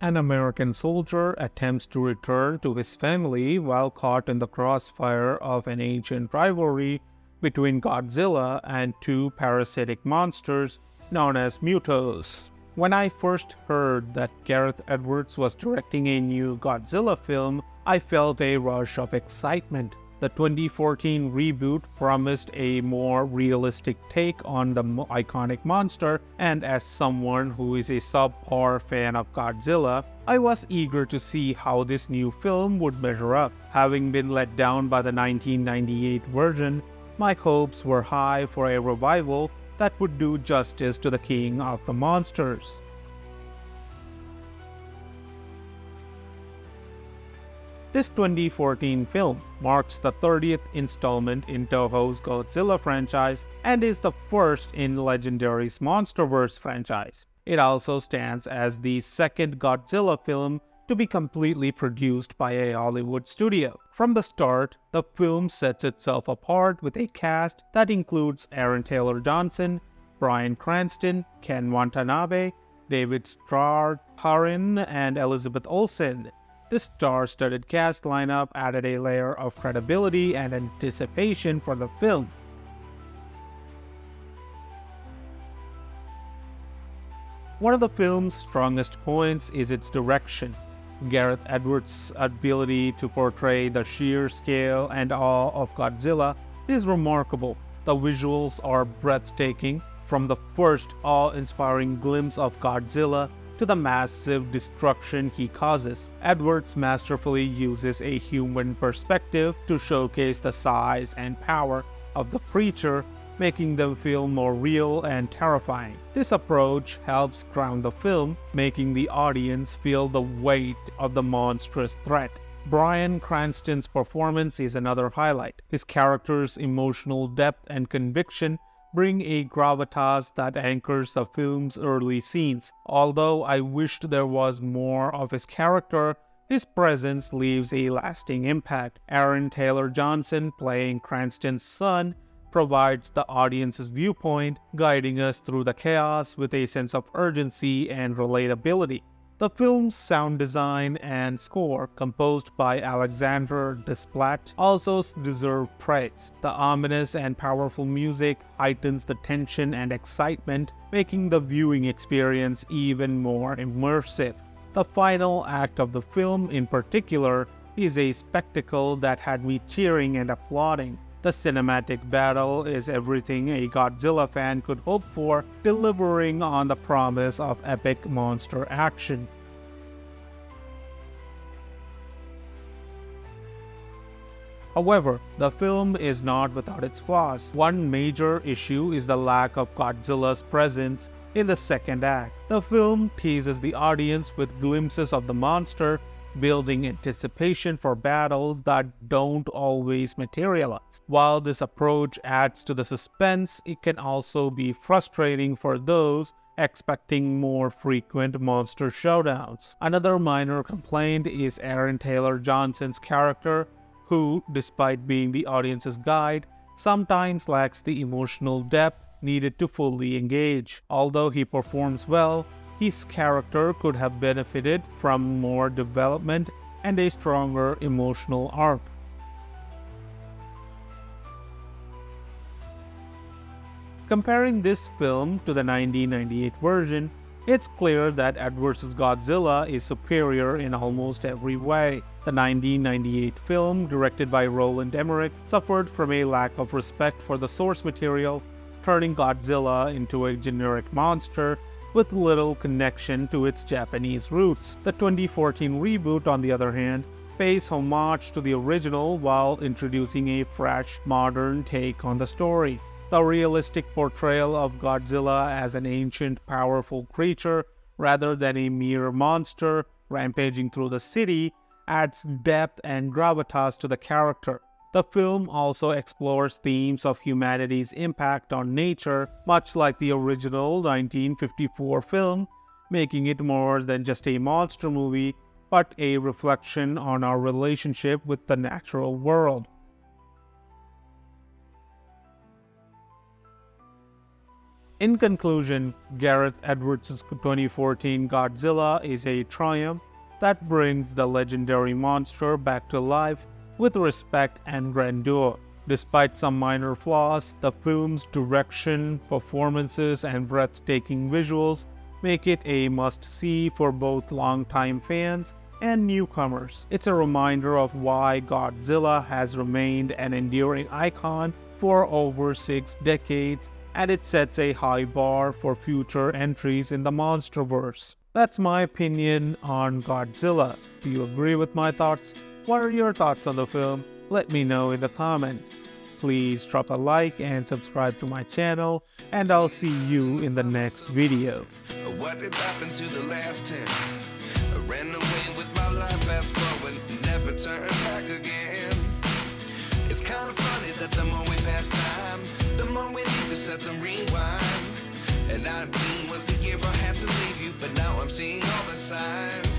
An American soldier attempts to return to his family while caught in the crossfire of an ancient rivalry between Godzilla and two parasitic monsters known as Mutos. When I first heard that Gareth Edwards was directing a new Godzilla film, I felt a rush of excitement. The 2014 reboot promised a more realistic take on the iconic monster, and as someone who is a subpar fan of Godzilla, I was eager to see how this new film would measure up. Having been let down by the 1998 version, my hopes were high for a revival that would do justice to the king of the monsters. This 2014 film marks the 30th installment in Toho's Godzilla franchise and is the first in Legendary's MonsterVerse franchise. It also stands as the second Godzilla film to be completely produced by a Hollywood studio. From the start, the film sets itself apart with a cast that includes Aaron Taylor-Johnson, Bryan Cranston, Ken Watanabe, David Strathairn, and Elizabeth Olsen. This star-studded cast lineup added a layer of credibility and anticipation for the film. One of the film's strongest points is its direction. Gareth Edwards' ability to portray the sheer scale and awe of Godzilla is remarkable. The visuals are breathtaking, from the first awe-inspiring glimpse of Godzilla to the massive destruction he causes. Edwards masterfully uses a human perspective to showcase the size and power of the creature, making them feel more real and terrifying. This approach helps ground the film, making the audience feel the weight of the monstrous threat. Bryan Cranston's performance is another highlight. His character's emotional depth and conviction bring a gravitas that anchors the film's early scenes. Although I wished there was more of his character, his presence leaves a lasting impact. Aaron Taylor-Johnson, playing Cranston's son, provides the audience's viewpoint, guiding us through the chaos with a sense of urgency and relatability. The film's sound design and score, composed by Alexandre Desplat, also deserve praise. The ominous and powerful music heightens the tension and excitement, making the viewing experience even more immersive. The final act of the film, in particular, is a spectacle that had me cheering and applauding. The cinematic battle is everything a Godzilla fan could hope for, delivering on the promise of epic monster action. However, the film is not without its flaws. One major issue is the lack of Godzilla's presence in the second act. The film teases the audience with glimpses of the monster, building anticipation for battles that don't always materialize. While this approach adds to the suspense, it can also be frustrating for those expecting more frequent monster showdowns. Another minor complaint is Aaron Taylor-Johnson's character, who, despite being the audience's guide, sometimes lacks the emotional depth needed to fully engage. Although he performs well, his character could have benefited from more development and a stronger emotional arc. Comparing this film to the 1998 version, it's clear that Edwards' Godzilla is superior in almost every way. The 1998 film, directed by Roland Emmerich, suffered from a lack of respect for the source material, turning Godzilla into a generic monster with little connection to its Japanese roots. The 2014 reboot, on the other hand, pays homage to the original while introducing a fresh, modern take on the story. The realistic portrayal of Godzilla as an ancient, powerful creature rather than a mere monster rampaging through the city adds depth and gravitas to the character. The film also explores themes of humanity's impact on nature, much like the original 1954 film, making it more than just a monster movie, but a reflection on our relationship with the natural world. In conclusion, Gareth Edwards' 2014 Godzilla is a triumph that brings the legendary monster back to life with respect and grandeur. Despite some minor flaws, the film's direction, performances, and breathtaking visuals make it a must-see for both longtime fans and newcomers. It's a reminder of why Godzilla has remained an enduring icon for over 6 decades, and it sets a high bar for future entries in the MonsterVerse. That's my opinion on Godzilla. Do you agree with my thoughts? What are your thoughts on the film? Let me know in the comments. Please drop a like and subscribe to my channel, and I'll see you in the next video. What did happen to the last 10? I ran away with my life, fast forward, never turn back again. It's kind of funny that the more we pass time, the more we need to set the rewind. And 19 was the year I had to leave you, but now I'm seeing all the signs.